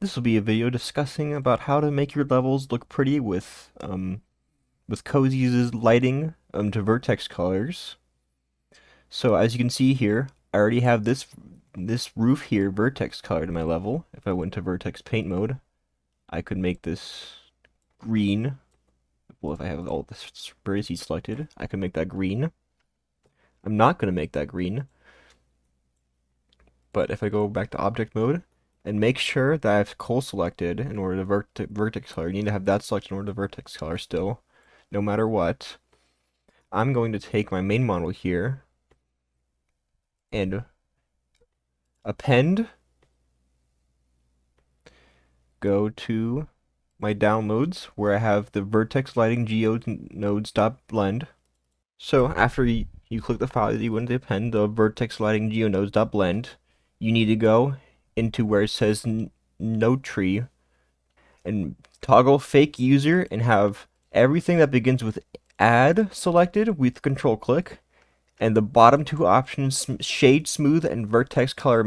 This will be a video discussing about how to make your levels look pretty with Cozies' lighting to vertex colors. So as you can see here, I already have this roof here vertex colored in my level. If I went to vertex paint mode, I could make this green. Well, if I have all this spray seed selected, I can make that green. I'm not going to make that green, but if I go back to object mode and make sure that I have coal selected in order to vertex color, you need to have that selected in order to vertex color still, no matter what. I'm going to take my main model here and append, go to my downloads where I have the vertex lighting geonodes.blend. So after you click the file that you want to append, the vertex lighting geonodes.blend, you need to go into where it says node tree and toggle fake user and have everything that begins with add selected with control click, and the bottom two options shade smooth and vertex color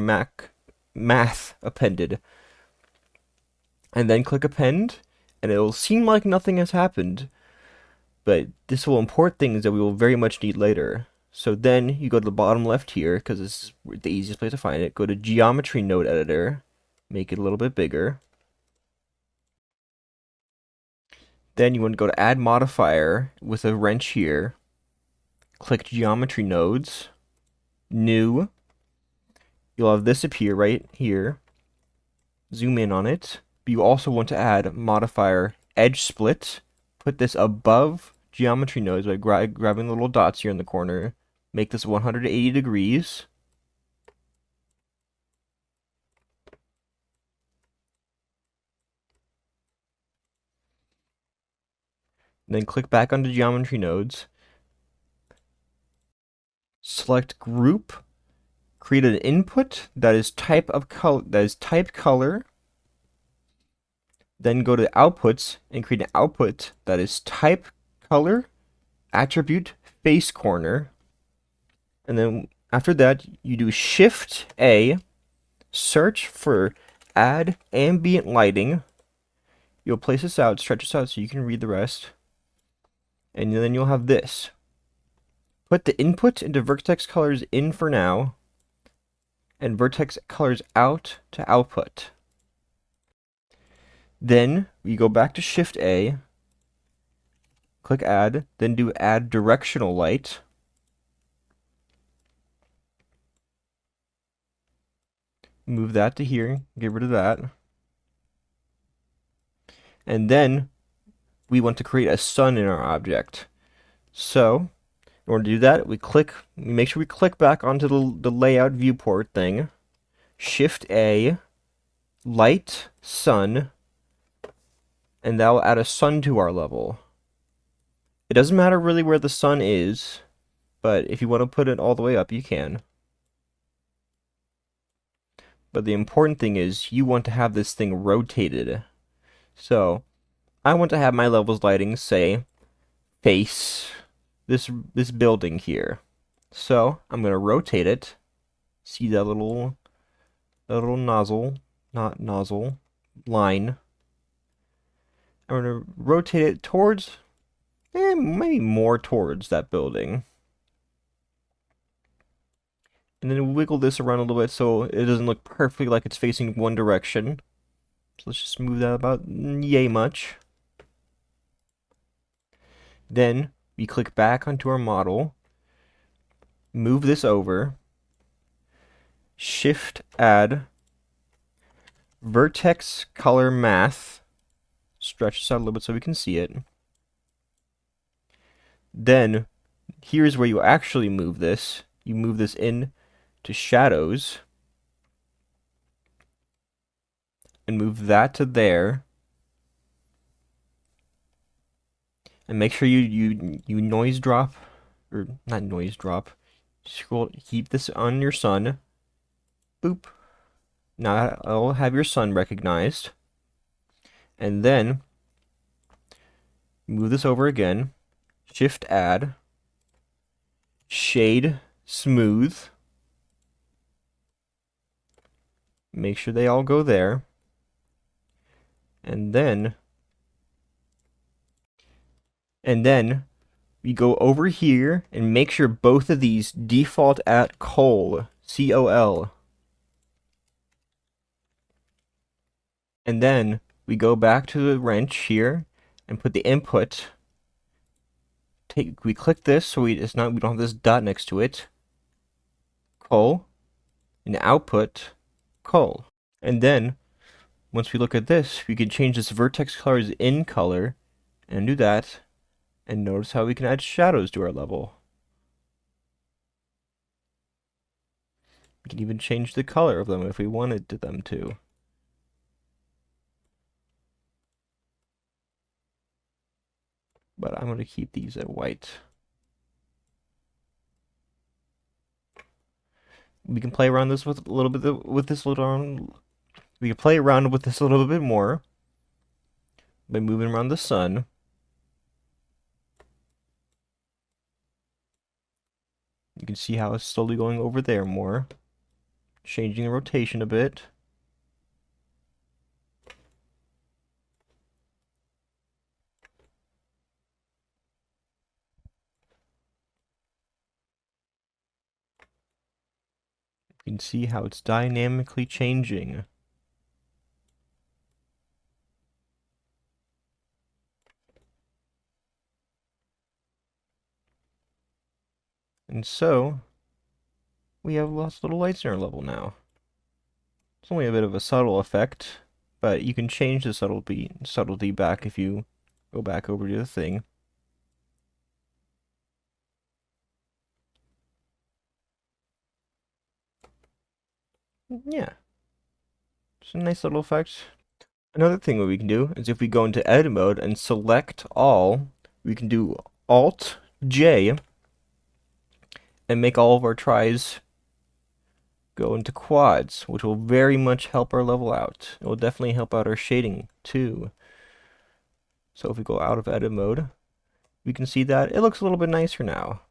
math appended, and then click append, and it will seem like nothing has happened, but this will import things that we will very much need later. So then you go to the bottom left here, because this is the easiest place to find it. Go to geometry node editor, make it a little bit bigger. Then you want to go to add modifier with a wrench here. Click geometry nodes, new. You'll have this appear right here. Zoom in on it. But you also want to add modifier edge split. Put this above geometry nodes by grabbing the little dots here in the corner. Make this 180 degrees. Then click back onto geometry nodes. Select group. Create an input that is type color. Then go to outputs and create an output that is type color attribute face corner. And then after that, you do Shift A, search for add ambient lighting. You'll place this out, stretch this out so you can read the rest. And then you'll have this. Put the input into vertex colors in for now, and vertex colors out to output. Then we go back to Shift A, click add, then do add directional light. Move that to here, get rid of that. And then we want to create a sun in our object. So in order to do that, we make sure we click back onto the layout viewport thing. Shift A, light, sun, and that will add a sun to our level. It doesn't matter really where the sun is, but if you want to put it all the way up, you can. But the important thing is you want to have this thing rotated. So I want to have my levels lighting, say, face this building here. So I'm going to rotate it. See that little nozzle, not nozzle, line. I'm going to rotate it towards, maybe more towards that building. And then wiggle this around a little bit so it doesn't look perfectly like it's facing one direction. So let's just move that about yay much. Then we click back onto our model, move this over, Shift add vertex color math, stretch this out a little bit so we can see it. Then here's where you actually move this. You move this in to shadows and move that to there. And make sure you noise drop, or not noise drop. Keep this on your sun. Boop. Now I'll have your sun recognized. And then move this over again. Shift add. Shade smooth. Make sure they all go there. And then we go over here and make sure both of these default at col, C-O-L. And then we go back to the wrench here and put the input. We click this so we don't have this dot next to it. Col, and output col. And then once we look at this, we can change this vertex color's in color and do that. And notice how we can add shadows to our level. We can even change the color of them if we wanted them to. But I'm going to keep these at white. We can play around this with a little bit with this little. We can play around with this a little bit more by moving around the sun. You can see how it's slowly going over there more, changing the rotation a bit. You can see how it's dynamically changing. And so, we have lots of little lights in our level now. It's only a bit of a subtle effect, but you can change the subtlety back if you go back over to the thing. Yeah, it's a nice little effect. Another thing that we can do is if we go into edit mode and select all, we can do Alt J and make all of our tries go into quads, which will very much help our level out. It will definitely help out our shading too. So if we go out of edit mode, we can see that it looks a little bit nicer now.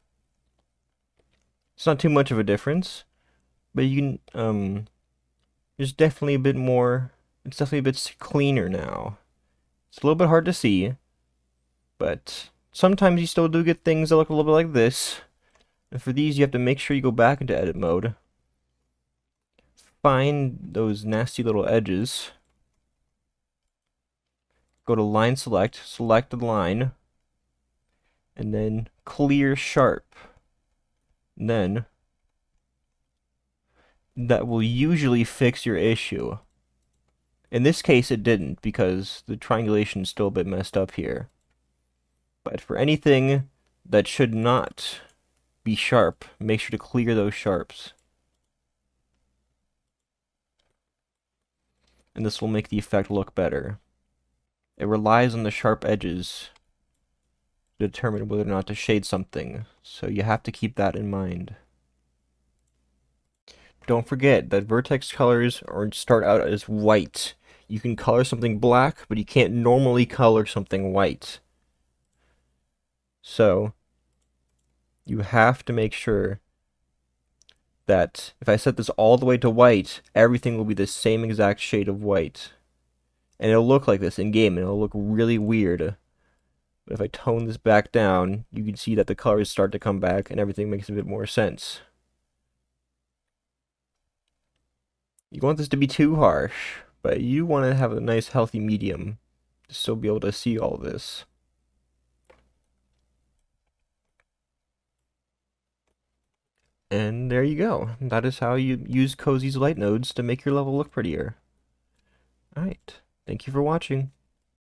It's not too much of a difference, but you can, there's definitely a bit more, it's definitely a bit cleaner now. It's a little bit hard to see, but sometimes you still do get things that look a little bit like this. And for these, you have to make sure you go back into edit mode. Find those nasty little edges. Go to line select, select the line, and then clear sharp. And then that will usually fix your issue. In this case, it didn't because the triangulation is still a bit messed up here. But for anything that should not be sharp, make sure to clear those sharps. And this will make the effect look better. It relies on the sharp edges to determine whether or not to shade something, so you have to keep that in mind. Don't forget that vertex colors start out as white. You can color something black, but you can't normally color something white. So, you have to make sure that if I set this all the way to white, everything will be the same exact shade of white. And it'll look like this in game, and it'll look really weird. But if I tone this back down, you can see that the colors start to come back and everything makes a bit more sense. You want this to be too harsh, but you want to have a nice healthy medium to still be able to see all this. And there you go. That is how you use Cozies light nodes to make your level look prettier. Alright, thank you for watching.